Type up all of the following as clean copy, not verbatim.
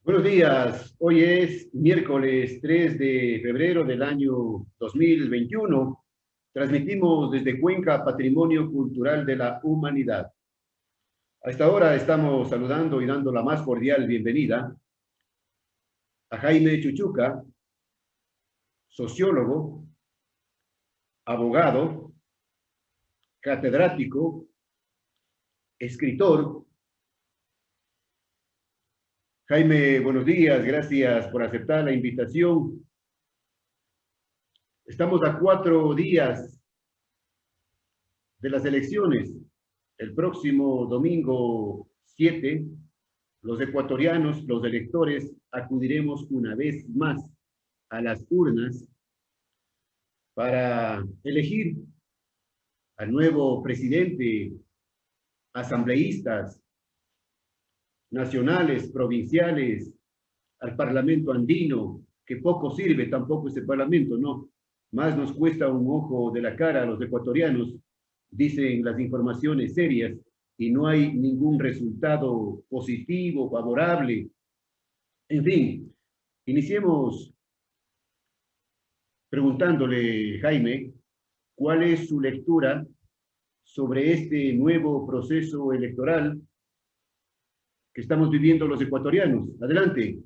Buenos días, hoy es miércoles 3 de febrero del año 2021. Transmitimos desde Cuenca Patrimonio Cultural de la Humanidad. A esta hora estamos saludando y dando la más cordial bienvenida a Jaime Chuchuca, sociólogo, abogado, catedrático, escritor. Jaime, buenos días, gracias por aceptar la invitación. Estamos a 4 días de las elecciones. El próximo domingo 7, los ecuatorianos, los electores, acudiremos una vez más a las urnas para elegir al nuevo presidente, asambleístas nacionales, provinciales, al Parlamento andino, que poco sirve tampoco ese Parlamento, ¿no? Más nos cuesta un ojo de la cara a los ecuatorianos, dicen las informaciones serias, y no hay ningún resultado positivo, favorable. En fin, iniciemos preguntándole, Jaime, ¿cuál es su lectura sobre este nuevo proceso electoral que estamos viviendo los ecuatorianos? Adelante.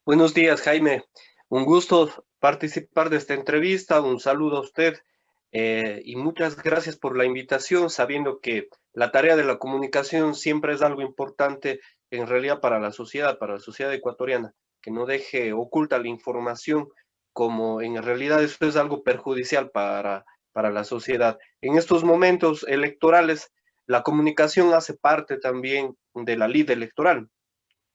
Buenos días, Jaime. Un gusto participar de esta entrevista. Un saludo a usted y muchas gracias por la invitación, sabiendo que la tarea de la comunicación siempre es algo importante en realidad para la sociedad ecuatoriana, que no deje oculta la información, como en realidad eso es algo perjudicial para la sociedad. En estos momentos electorales, la comunicación hace parte también de la ley electoral.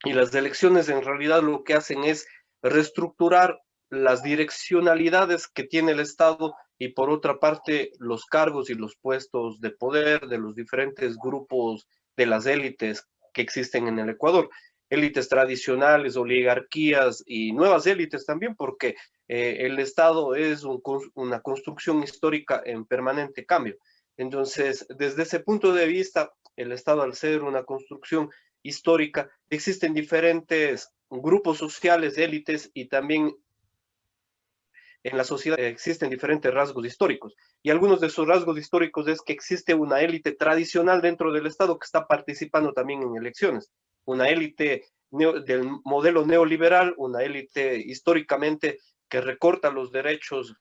Y las elecciones en realidad lo que hacen es reestructurar las direccionalidades que tiene el Estado y por otra parte los cargos y los puestos de poder de los diferentes grupos de las élites que existen en el Ecuador. Élites tradicionales, oligarquías y nuevas élites también, porque el Estado es una construcción histórica en permanente cambio. Entonces, desde ese punto de vista, el Estado, al ser una construcción histórica, existen diferentes grupos sociales, élites y también en la sociedad existen diferentes rasgos históricos. Y algunos de esos rasgos históricos es que existe una élite tradicional dentro del Estado que está participando también en elecciones. Una élite del modelo neoliberal, una élite históricamente que recorta los derechos,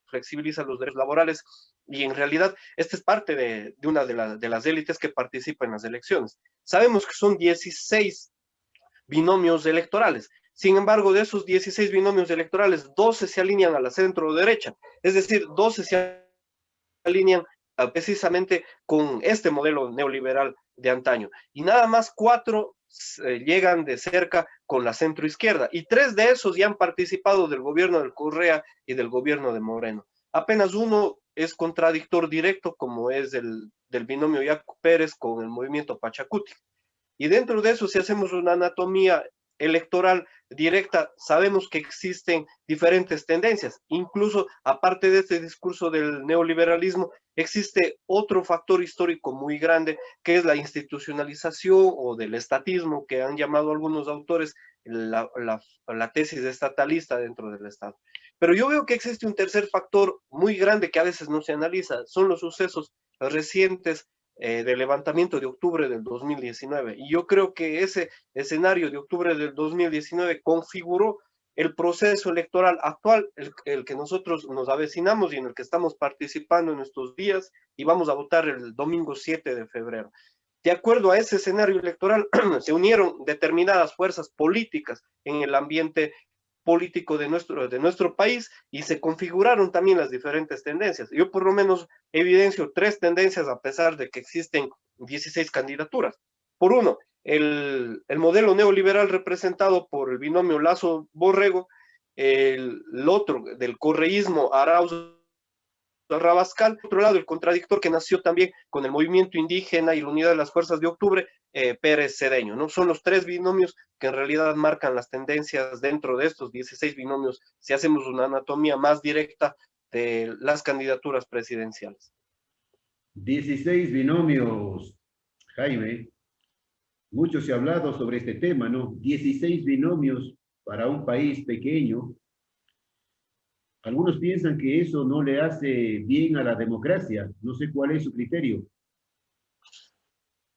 flexibiliza los derechos laborales, y en realidad esta es parte de una de las élites que participa en las elecciones. Sabemos que son 16 binomios electorales. Sin embargo, de esos 16 binomios electorales, 12 se alinean a la centro derecha, es decir, 12 se alinean precisamente con este modelo neoliberal de antaño. Y nada más 4 llegan de cerca con la centro izquierda. Y 3 de esos ya han participado del gobierno del Correa y del gobierno de Moreno. Apenas uno es contradictor directo, como es del binomio Yacu Pérez con el movimiento Pachacuti. Y dentro de eso, si hacemos una anatomía electoral directa, sabemos que existen diferentes tendencias. Incluso, aparte de este discurso del neoliberalismo, existe otro factor histórico muy grande, que es la institucionalización o del estatismo, que han llamado algunos autores la tesis estatalista dentro del Estado. Pero yo veo que existe un tercer factor muy grande que a veces no se analiza, son los sucesos recientes del levantamiento de octubre del 2019. Y yo creo que ese escenario de octubre del 2019 configuró el proceso electoral actual, el que nosotros nos avecinamos y en el que estamos participando en estos días y vamos a votar el domingo 7 de febrero. De acuerdo a ese escenario electoral, se unieron determinadas fuerzas políticas en el ambiente político de nuestro país y se configuraron también las diferentes tendencias. Yo por lo menos evidencio 3 tendencias a pesar de que existen 16 candidaturas. Por uno, el modelo neoliberal representado por el binomio Lazo-Borrego, el otro del correísmo Arauz Rabascal, por otro lado el contradictor que nació también con el movimiento indígena y la unidad de las fuerzas de octubre, Pérez Cedeño, ¿no? Son los 3 binomios que en realidad marcan las tendencias dentro de estos 16 binomios, si hacemos una anatomía más directa de las candidaturas presidenciales. 16 binomios, Jaime. Mucho se ha hablado sobre este tema, ¿no? 16 binomios para un país pequeño. Algunos piensan que eso no le hace bien a la democracia. No sé cuál es su criterio.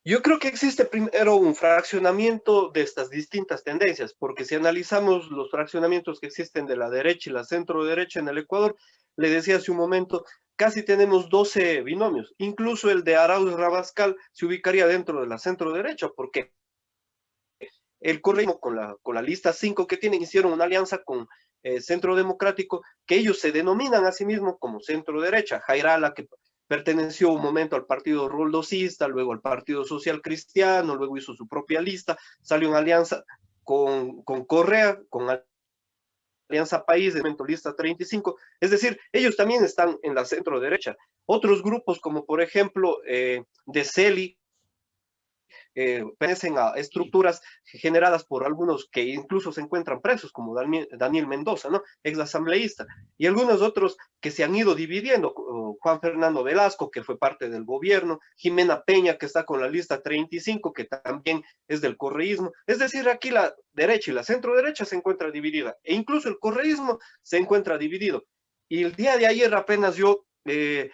Yo creo que existe primero un fraccionamiento de estas distintas tendencias, porque si analizamos los fraccionamientos que existen de la derecha y la centro derecha en el Ecuador, le decía hace un momento, casi tenemos 12 binomios. Incluso el de Arauz Rabascal se ubicaría dentro de la centro derecha, porque el correísmo con la lista 5 que tienen, hicieron una alianza con Centro Democrático, que ellos se denominan a sí mismos como centro derecha. Jairala, que perteneció un momento al partido roldosista, luego al Partido Social Cristiano, luego hizo su propia lista, salió en alianza con Correa, con Alianza País, de momento lista 35, es decir, ellos también están en la centro derecha. Otros grupos como por ejemplo de CELI, pertenecen a estructuras generadas por algunos que incluso se encuentran presos, como Daniel Mendoza, ¿no? Ex asambleísta, y algunos otros que se han ido dividiendo, Juan Fernando Velasco, que fue parte del gobierno, Jimena Peña, que está con la lista 35, que también es del correísmo, es decir, aquí la derecha y la centro derecha se encuentra dividida, e incluso el correísmo se encuentra dividido. Y el día de ayer apenas yo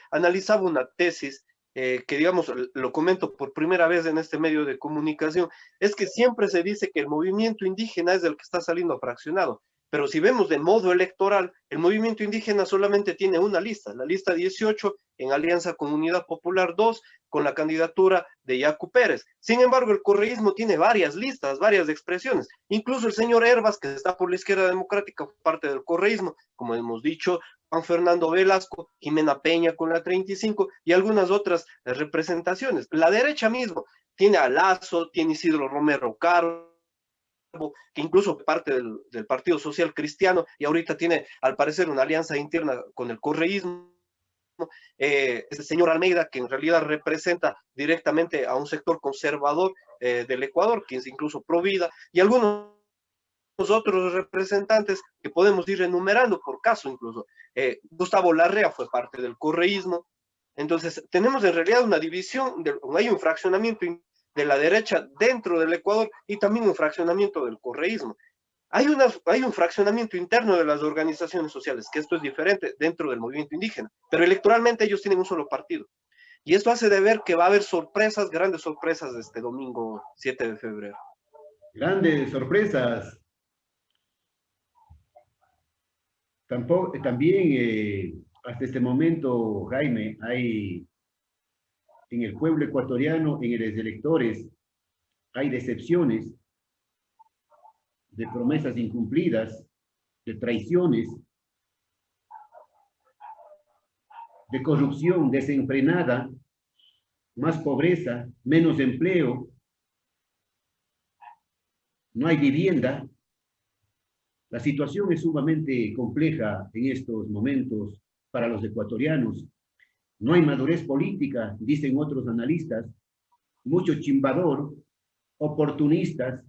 analizaba una tesis que digamos, lo comento por primera vez en este medio de comunicación, es que siempre se dice que el movimiento indígena es el que está saliendo fraccionado, pero si vemos de modo electoral, el movimiento indígena solamente tiene una lista, la lista 18 en alianza con Unidad Popular 2, con la candidatura de Yacu Pérez. Sin embargo, el correísmo tiene varias listas, varias expresiones. Incluso el señor Herbas, que está por la izquierda democrática, parte del correísmo, como hemos dicho, Juan Fernando Velasco, Jimena Peña con la 35 y algunas otras representaciones. La derecha mismo tiene a Lazo, tiene Isidro Romero Caro, que incluso parte del Partido Social Cristiano y ahorita tiene al parecer una alianza interna con el correísmo. Este señor Almeida, que en realidad representa directamente a un sector conservador del Ecuador, que es incluso pro vida, y algunos otros representantes que podemos ir enumerando por caso incluso. Gustavo Larrea fue parte del correísmo. Entonces, tenemos en realidad una división, hay un fraccionamiento de la derecha dentro del Ecuador y también un fraccionamiento del correísmo. Hay un fraccionamiento interno de las organizaciones sociales, que esto es diferente dentro del movimiento indígena, pero electoralmente ellos tienen un solo partido. Y esto hace de ver que va a haber sorpresas, grandes sorpresas este domingo 7 de febrero. Grandes sorpresas. También, hasta este momento, Jaime, hay en el pueblo ecuatoriano, en los electores, hay decepciones, de promesas incumplidas, de traiciones, de corrupción desenfrenada, más pobreza, menos empleo, no hay vivienda. La situación es sumamente compleja en estos momentos para los ecuatorianos. No hay madurez política, dicen otros analistas, mucho chimbador, oportunistas,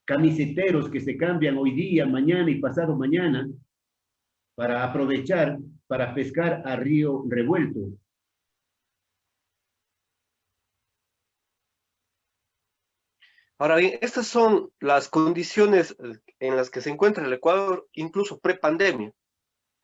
camiseteros que se cambian hoy día, mañana y pasado mañana para aprovechar, para pescar a río revuelto. Ahora bien, estas son las condiciones en las que se encuentra el Ecuador, incluso pre-pandemia.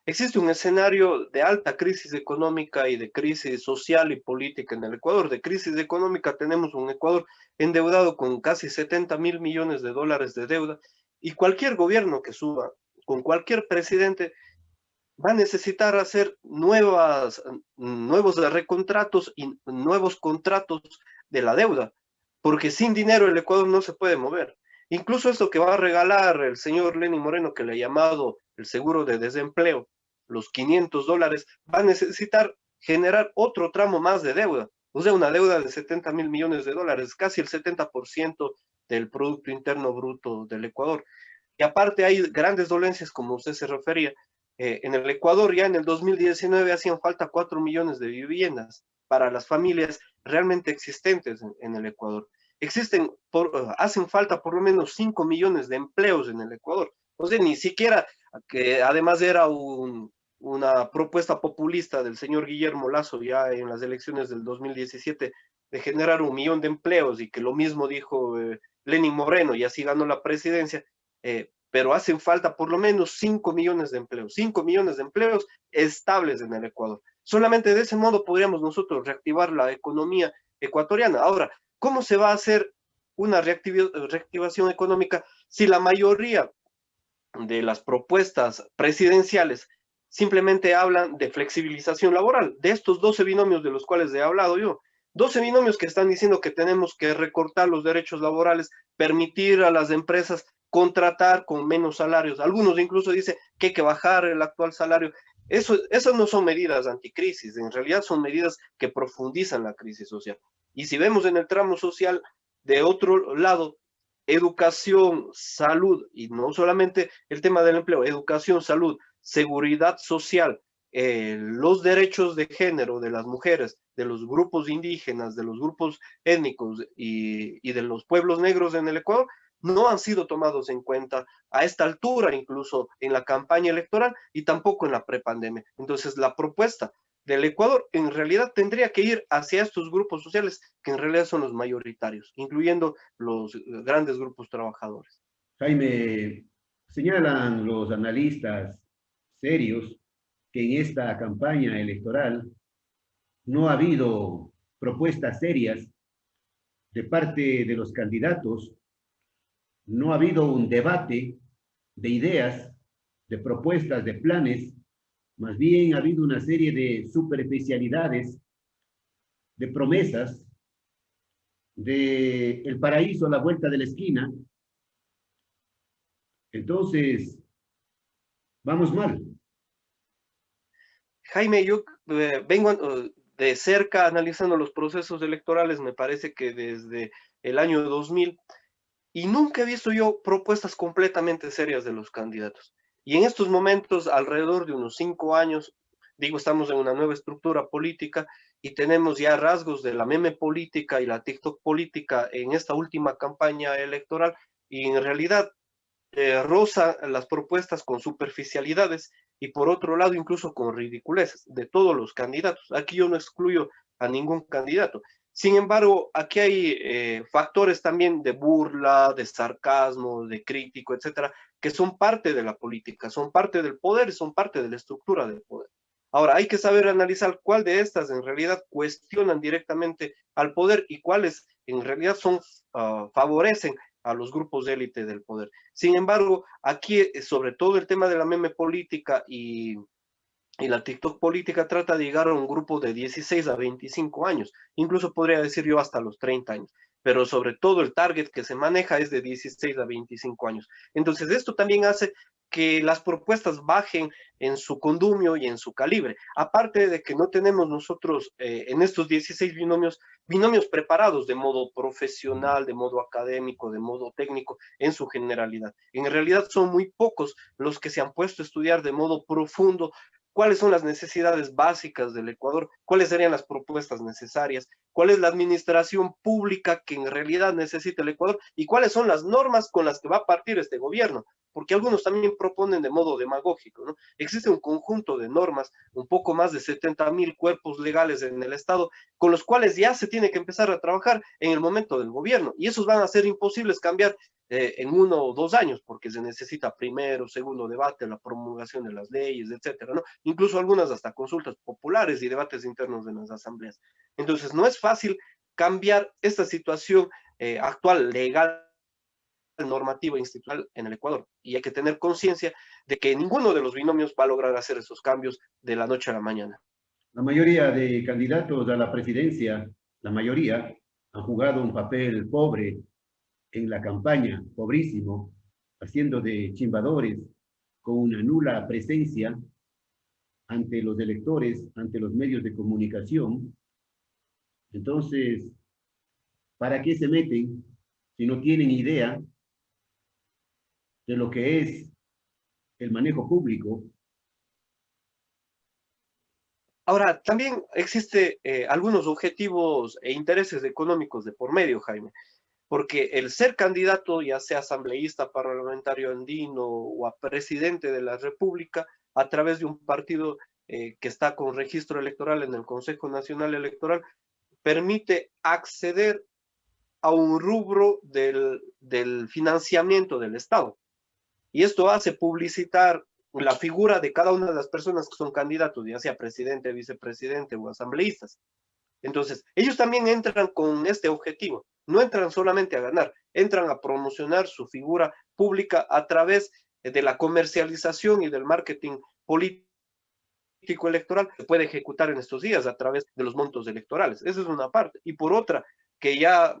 Existe un escenario de alta crisis económica y de crisis social y política en el Ecuador. De crisis económica tenemos un Ecuador endeudado con casi 70.000 millones de dólares de deuda y cualquier gobierno que suba, con cualquier presidente, va a necesitar hacer nuevos recontratos y nuevos contratos de la deuda, porque sin dinero el Ecuador no se puede mover. Incluso esto que va a regalar el señor Lenín Moreno, que le ha llamado el seguro de desempleo, los $500, va a necesitar generar otro tramo más de deuda, o sea, una deuda de 70.000 millones de dólares, casi el 70% del Producto Interno Bruto del Ecuador. Y aparte hay grandes dolencias, como usted se refería. En el Ecuador ya en el 2019 hacían falta 4 millones de viviendas para las familias realmente existentes en el Ecuador. Hacen falta por lo menos 5 millones de empleos en el Ecuador. O sea, ni siquiera, que además era una propuesta populista del señor Guillermo Lasso ya en las elecciones del 2017, de generar 1.000.000 de empleos y que lo mismo dijo Lenín Moreno y así ganó la presidencia, pero hacen falta por lo menos 5 millones de empleos, 5 millones de empleos estables en el Ecuador. Solamente de ese modo podríamos nosotros reactivar la economía ecuatoriana. Ahora, ¿cómo se va a hacer una reactivación económica si la mayoría de las propuestas presidenciales simplemente hablan de flexibilización laboral? De estos 12 binomios de los cuales he hablado yo, 12 binomios que están diciendo que tenemos que recortar los derechos laborales, permitir a las empresas contratar con menos salarios. Algunos incluso dicen que hay que bajar el actual salario. Esas no son medidas anticrisis, en realidad son medidas que profundizan la crisis social. Y si vemos en el tramo social, de otro lado, educación, salud, y no solamente el tema del empleo, educación, salud, seguridad social, los derechos de género de las mujeres, de los grupos indígenas, de los grupos étnicos y de los pueblos negros en el Ecuador, no han sido tomados en cuenta a esta altura, incluso en la campaña electoral y tampoco en la prepandemia. Entonces, la propuesta del Ecuador en realidad tendría que ir hacia estos grupos sociales que en realidad son los mayoritarios, incluyendo los grandes grupos trabajadores. Jaime, señalan los analistas serios que en esta campaña electoral no ha habido propuestas serias de parte de los candidatos, no ha habido un debate de ideas, de propuestas, de planes, más bien ha habido una serie de superficialidades, de promesas, de el paraíso a la vuelta de la esquina. Entonces, vamos mal. Jaime, yo vengo de cerca analizando los procesos electorales, me parece que desde el año 2000, y nunca he visto yo propuestas completamente serias de los candidatos. Y en estos momentos, alrededor de unos 5 años, digo, estamos en una nueva estructura política y tenemos ya rasgos de la meme política y la TikTok política en esta última campaña electoral, y en realidad roza las propuestas con superficialidades y por otro lado incluso con ridiculeces de todos los candidatos. Aquí yo no excluyo a ningún candidato. Sin embargo, aquí hay factores también de burla, de sarcasmo, de crítico, etcétera, que son parte de la política, son parte del poder, son parte de la estructura del poder. Ahora, hay que saber analizar cuál de estas en realidad cuestionan directamente al poder y cuáles en realidad son, favorecen a los grupos de élite del poder. Sin embargo, aquí, sobre todo el tema de la meme política y la TikTok política trata de llegar a un grupo de 16 a 25 años, incluso podría decir yo hasta los 30 años, pero sobre todo el target que se maneja es de 16 a 25 años. Entonces, esto también hace que las propuestas bajen en su condumio y en su calibre. Aparte de que no tenemos nosotros en estos 16 binomios preparados de modo profesional, de modo académico, de modo técnico, en su generalidad. En realidad son muy pocos los que se han puesto a estudiar de modo profundo cuáles son las necesidades básicas del Ecuador, cuáles serían las propuestas necesarias, cuál es la administración pública que en realidad necesita el Ecuador y cuáles son las normas con las que va a partir este gobierno, porque algunos también proponen de modo demagógico, ¿no? Existe un conjunto de normas, un poco más de 70.000 cuerpos legales en el Estado, con los cuales ya se tiene que empezar a trabajar en el momento del gobierno, y esos van a ser imposibles cambiar en 1 o 2 años, porque se necesita primero, segundo debate, la promulgación de las leyes, etcétera, ¿no? Incluso algunas hasta consultas populares y debates internos en las asambleas. Entonces, no es fácil cambiar esta situación actual, legal, normativa, institucional en el Ecuador. Y hay que tener conciencia de que ninguno de los binomios va a lograr hacer esos cambios de la noche a la mañana. La mayoría de candidatos a la presidencia, la mayoría, han jugado un papel pobre en la campaña, pobrísimo, haciendo de chimbadores, con una nula presencia ante los electores, ante los medios de comunicación. Entonces, ¿para qué se meten si no tienen idea de lo que es el manejo público? Ahora, también existe algunos objetivos e intereses económicos de por medio, Jaime, porque el ser candidato, ya sea asambleísta, parlamentario andino o a presidente de la República, a través de un partido que está con registro electoral en el Consejo Nacional Electoral, permite acceder a un rubro del financiamiento del Estado. Y esto hace publicitar la figura de cada una de las personas que son candidatos, ya sea presidente, vicepresidente o asambleístas. Entonces, ellos también entran con este objetivo. No entran solamente a ganar, entran a promocionar su figura pública a través de la comercialización y del marketing político electoral que se puede ejecutar en estos días a través de los montos electorales. Esa es una parte. Y por otra, que ya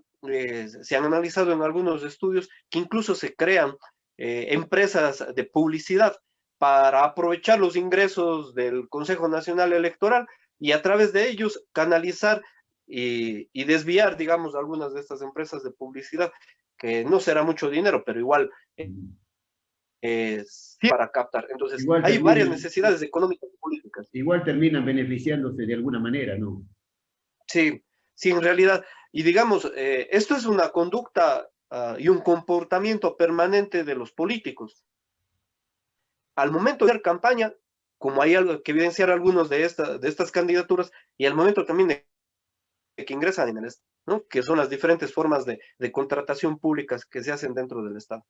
se han analizado en algunos estudios, que incluso se crean empresas de publicidad para aprovechar los ingresos del Consejo Nacional Electoral y a través de ellos canalizar y desviar, digamos, algunas de estas empresas de publicidad, que no será mucho dinero, pero igual sí para captar. Entonces, Igual hay varias terminan, necesidades económicas y políticas. igual terminan beneficiándose de alguna manera, ¿no? Sí, sí, en realidad. Y digamos, esto es una conducta y un comportamiento permanente de los políticos. Al momento de hacer campaña, como hay algo que evidenciar algunos de estas candidaturas, y al momento también de que ingresan en el Estado, ¿no? Que son las diferentes formas de contratación públicas que se hacen dentro del Estado.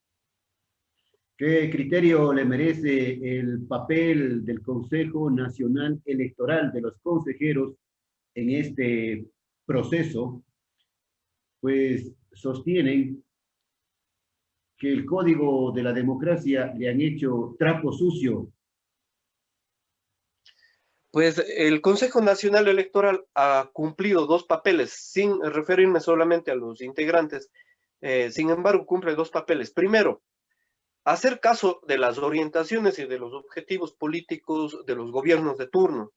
¿Qué criterio le merece el papel del Consejo Nacional Electoral, de los consejeros en este proceso? Pues sostienen que el código de la democracia le han hecho trapo sucio. Pues el Consejo Nacional Electoral ha cumplido dos papeles, sin referirme solamente a los integrantes, sin embargo cumple dos papeles. Primero, hacer caso de las orientaciones y de los objetivos políticos de los gobiernos de turno.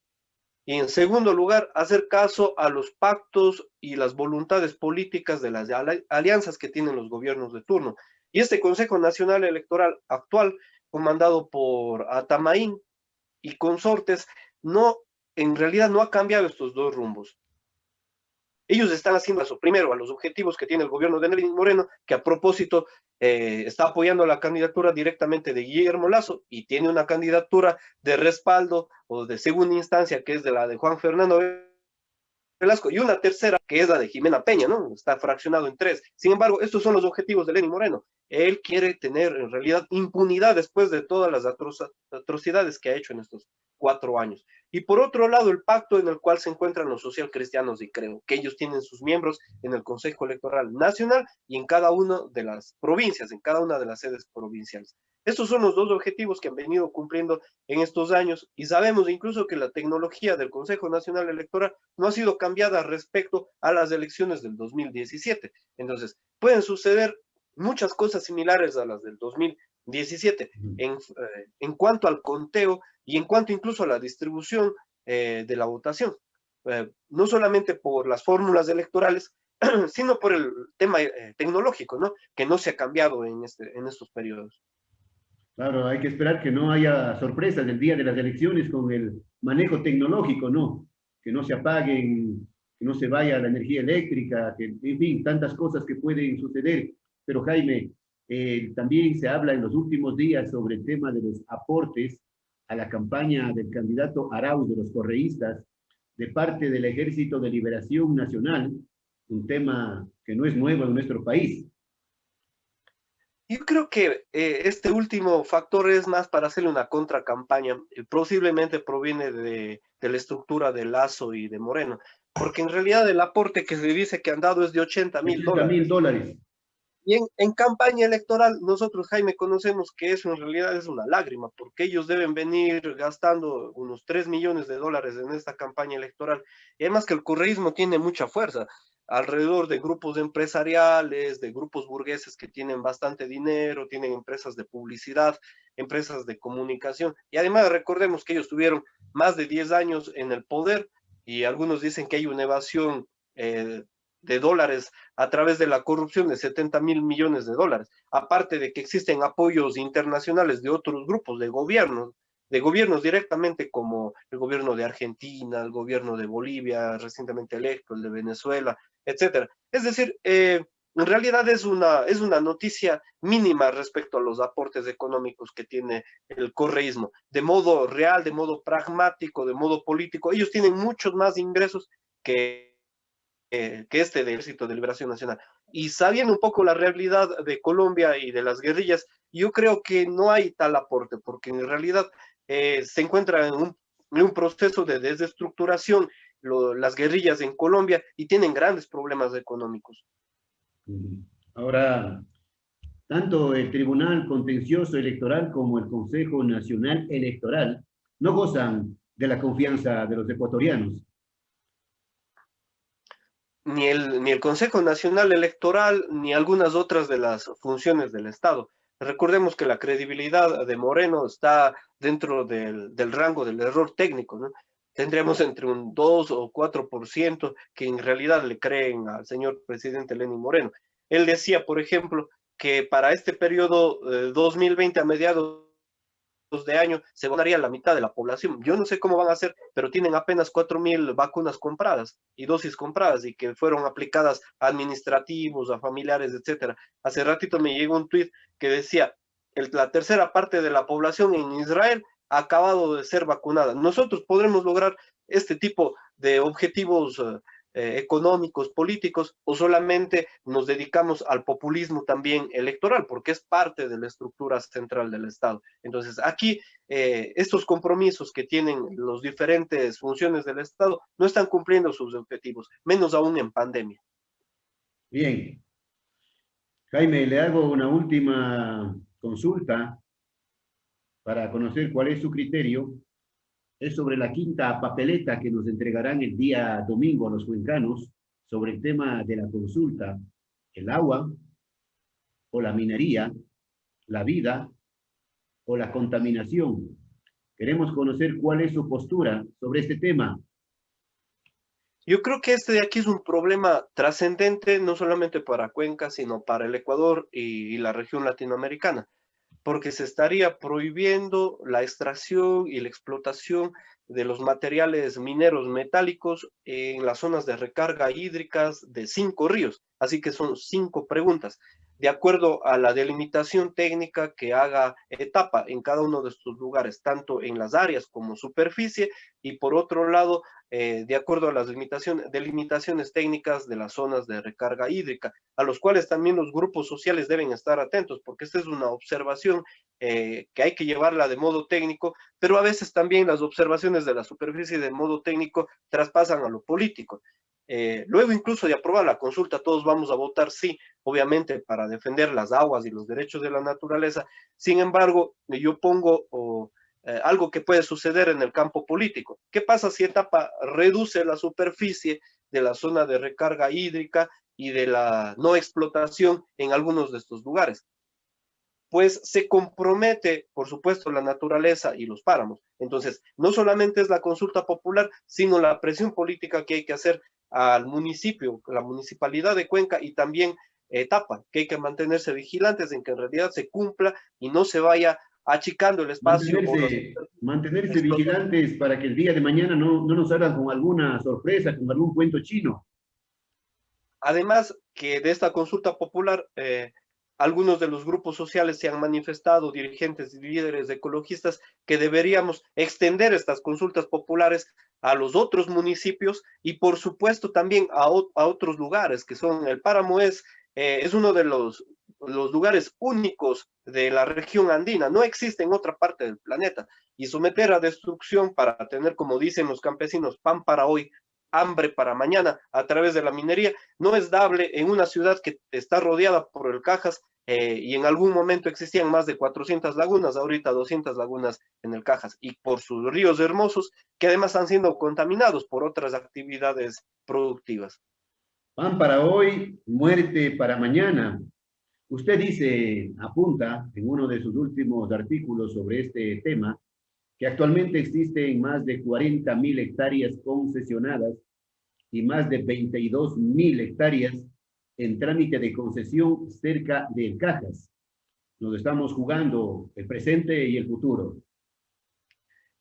Y en segundo lugar, hacer caso a los pactos y las voluntades políticas de las alianzas que tienen los gobiernos de turno. Y este Consejo Nacional Electoral actual, comandado por Atamaín y consortes, no, en realidad no ha cambiado estos dos rumbos. Ellos están haciendo eso, primero, a los objetivos que tiene el gobierno de Lenín Moreno, que a propósito está apoyando la candidatura directamente de Guillermo Lasso y tiene una candidatura de respaldo o de segunda instancia, que es de la de Juan Fernando Velasco, y una tercera, que es la de Jimena Peña, ¿no? Está fraccionado en tres. Sin embargo, estos son los objetivos de Lenín Moreno. Él quiere tener, en realidad, impunidad después de todas las atrocidades que ha hecho en estos 4 años. Y por otro lado, el pacto en el cual se encuentran los socialcristianos, y creo que ellos tienen sus miembros en el Consejo Electoral Nacional y en cada una de las provincias, en cada una de las sedes provinciales. Estos son los dos objetivos que han venido cumpliendo en estos años y sabemos incluso que la tecnología del Consejo Nacional Electoral no ha sido cambiada respecto a las elecciones del 2017. Entonces, pueden suceder muchas cosas similares a las del 2017 en cuanto al conteo y en cuanto incluso a la distribución de la votación. No solamente por las fórmulas electorales, sino por el tema tecnológico, ¿no? Que no se ha cambiado en estos periodos. Claro, hay que esperar que no haya sorpresas el día de las elecciones con el manejo tecnológico, ¿no? Que no se apaguen, que no se vaya la energía eléctrica, que, en fin, tantas cosas que pueden suceder. Pero Jaime, también se habla en los últimos días sobre el tema de los aportes a la campaña del candidato Arauz de los correístas de parte del Ejército de Liberación Nacional, un tema que no es nuevo en nuestro país. Yo creo que este último factor es más para hacerle una contracampaña. Posiblemente proviene de la estructura de Lasso y de Moreno, porque en realidad el aporte que se dice que han dado es de 80.000 80 mil dólares. dólares. Y en campaña electoral, nosotros, Jaime, conocemos que eso en realidad es una lágrima, porque ellos deben venir gastando unos 3 millones de dólares en esta campaña electoral. Y además que el correísmo tiene mucha fuerza alrededor de grupos empresariales, de grupos burgueses que tienen bastante dinero, tienen empresas de publicidad, empresas de comunicación. Y además recordemos que ellos tuvieron más de 10 años en el poder y algunos dicen que hay una evasión de dólares a través de la corrupción de 70.000 millones de dólares, aparte de que existen apoyos internacionales de otros grupos, de gobiernos directamente como el gobierno de Argentina, el gobierno de Bolivia, recientemente electo, el de Venezuela, etcétera. Es decir, en realidad es una noticia mínima respecto a los aportes económicos que tiene el correísmo, de modo real, de modo pragmático, de modo político. Ellos tienen muchos más ingresos que que este del Ejército de Liberación Nacional. Y sabiendo un poco la realidad de Colombia y de las guerrillas, yo creo que no hay tal aporte, porque en realidad se encuentra en un proceso de desestructuración las guerrillas en Colombia y tienen grandes problemas económicos. Ahora, tanto el Tribunal Contencioso Electoral como el Consejo Nacional Electoral no gozan de la confianza de los ecuatorianos. Ni el Consejo Nacional Electoral, ni algunas otras de las funciones del Estado. Recordemos que la credibilidad de Moreno está dentro del rango del error técnico, ¿no? Tendríamos entre un 2 o 4% que en realidad le creen al señor presidente Lenín Moreno. Él decía, por ejemplo, que para este periodo 2020 a mediados de año se vacunaría la mitad de la población. Yo no sé cómo van a hacer, pero tienen apenas 4.000 vacunas compradas y dosis compradas y que fueron aplicadas a administrativos, a familiares, etcétera. Hace ratito me llegó un tuit que decía, la tercera parte de la población en Israel ha acabado de ser vacunada. Nosotros podremos lograr este tipo de objetivos económicos, políticos, o solamente nos dedicamos al populismo también electoral, porque es parte de la estructura central del Estado. Entonces, aquí estos compromisos que tienen las diferentes funciones del Estado no están cumpliendo sus objetivos, menos aún en pandemia. Bien, Jaime, le hago una última consulta para conocer cuál es su criterio. Es sobre la quinta papeleta que nos entregarán el día domingo a los cuencanos sobre el tema de la consulta, el agua o la minería, la vida o la contaminación. Queremos conocer cuál es su postura sobre este tema. Yo creo que este de aquí es un problema trascendente, no solamente para Cuenca, sino para el Ecuador y la región latinoamericana, porque se estaría prohibiendo la extracción y la explotación de los materiales mineros metálicos en las zonas de recarga hídricas de 5 ríos. Así que son 5 preguntas. De acuerdo a la delimitación técnica que haga etapa en cada uno de estos lugares, tanto en las áreas como superficie, y por otro lado, de acuerdo a las delimitaciones técnicas de las zonas de recarga hídrica, a los cuales también los grupos sociales deben estar atentos, porque esta es una observación que hay que llevarla de modo técnico, pero a veces también las observaciones de la superficie de modo técnico traspasan a lo político. Luego incluso de aprobar la consulta, todos vamos a votar sí, obviamente para defender las aguas y los derechos de la naturaleza. Sin embargo, yo pongo algo que puede suceder en el campo político. ¿Qué pasa si etapa reduce la superficie de la zona de recarga hídrica y de la no explotación en algunos de estos lugares? Pues se compromete, por supuesto, la naturaleza y los páramos. Entonces, no solamente es la consulta popular, sino la presión política que hay que hacer al municipio, la municipalidad de Cuenca y también etapa, que hay que mantenerse vigilantes en que en realidad se cumpla y no se vaya achicando el espacio o los Mantenerse vigilantes para que el día de mañana no nos hagan con alguna sorpresa, con algún cuento chino. Además que de esta consulta popular, algunos de los grupos sociales se han manifestado, dirigentes y líderes ecologistas, que deberíamos extender estas consultas populares a los otros municipios y por supuesto también a otros lugares, que son el páramo es uno de los lugares únicos de la región andina, no existe en otra parte del planeta, y someter a destrucción para tener, como dicen los campesinos, pan para hoy, hambre para mañana a través de la minería, no es dable en una ciudad que está rodeada por el Cajas y en algún momento existían más de 400 lagunas, ahorita 200 lagunas en el Cajas, y por sus ríos hermosos que además están siendo contaminados por otras actividades productivas. Pan para hoy, muerte para mañana. Usted dice, apunta en uno de sus últimos artículos sobre este tema, que actualmente existen más de 40.000 hectáreas concesionadas y más de 22.000 hectáreas en trámite de concesión cerca de Cajas. Nos estamos jugando el presente y el futuro.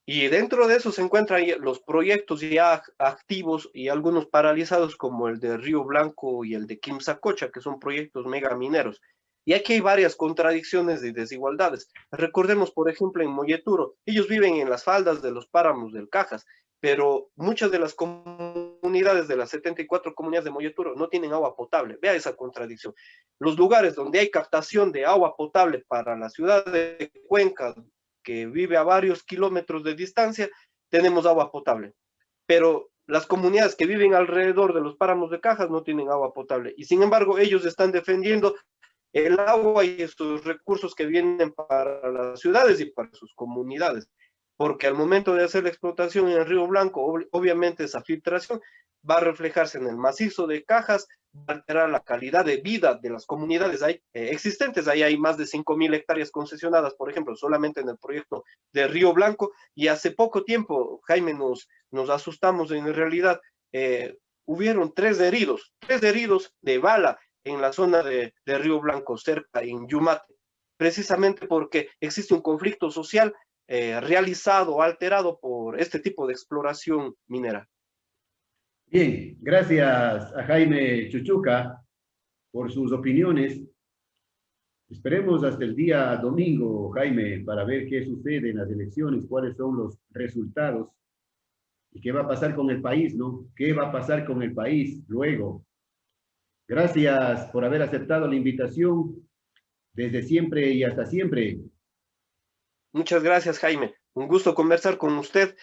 Y dentro de eso se encuentran los proyectos ya activos y algunos paralizados como el de Río Blanco y el de Quimsacocha, que son proyectos megamineros. Y aquí hay varias contradicciones y desigualdades. Recordemos, por ejemplo, en Molleturo, ellos viven en las faldas de los páramos del Cajas, pero muchas de las comunidades comunidades de las 74 comunidades de Moyoturo no tienen agua potable. Vea esa contradicción. Los lugares donde hay captación de agua potable para la ciudad de Cuenca, que vive a varios kilómetros de distancia, tenemos agua potable. Pero las comunidades que viven alrededor de los páramos de Cajas no tienen agua potable. Y sin embargo, ellos están defendiendo el agua y estos recursos que vienen para las ciudades y para sus comunidades. Porque al momento de hacer la explotación en el Río Blanco, obviamente esa filtración va a reflejarse en el macizo de Cajas, va a alterar la calidad de vida de las comunidades existentes. Ahí hay más de 5.000 hectáreas concesionadas, por ejemplo, solamente en el proyecto de Río Blanco. Y hace poco tiempo, Jaime, nos asustamos. En realidad, hubieron 3 heridos de bala en la zona de Río Blanco, cerca en Yumate, precisamente porque existe un conflicto social realizado, alterado por este tipo de exploración minera. Bien, gracias a Jaime Chuchuca por sus opiniones. Esperemos hasta el día domingo, Jaime, para ver qué sucede en las elecciones, cuáles son los resultados y qué va a pasar con el país, ¿no? ¿Qué va a pasar con el país luego? Gracias por haber aceptado la invitación desde siempre y hasta siempre. Muchas gracias, Jaime. Un gusto conversar con usted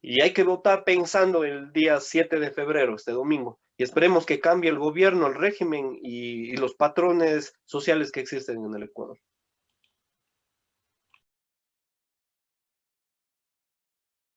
y hay que votar pensando el día 7 de febrero, este domingo. Y esperemos que cambie el gobierno, el régimen y los patrones sociales que existen en el Ecuador.